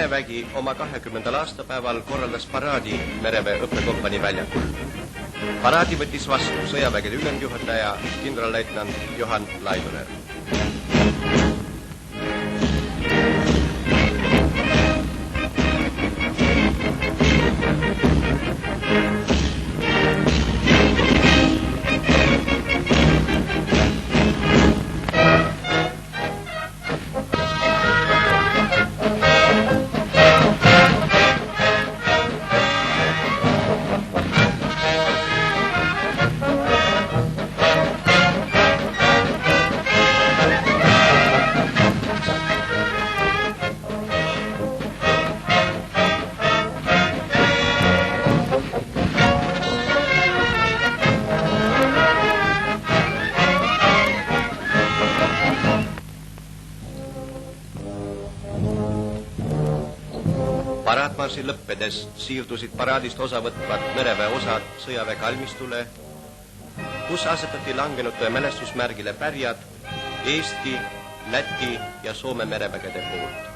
merevägi oma 20. aastapäeval korraldas paraadi mereväe õppekompanii väljakul. Paraadi võttis vastu sõjavägede ülemjuhataja kindralleitnant Johan Laidoner. Paraadmarsi lõppedes siirdusid paraadist osa võtvad mereväe osad sõjaväe kalmistule, kus asetati langenute mälestusmärgile pärjad Eesti, Läti ja Soome merevägede poolt.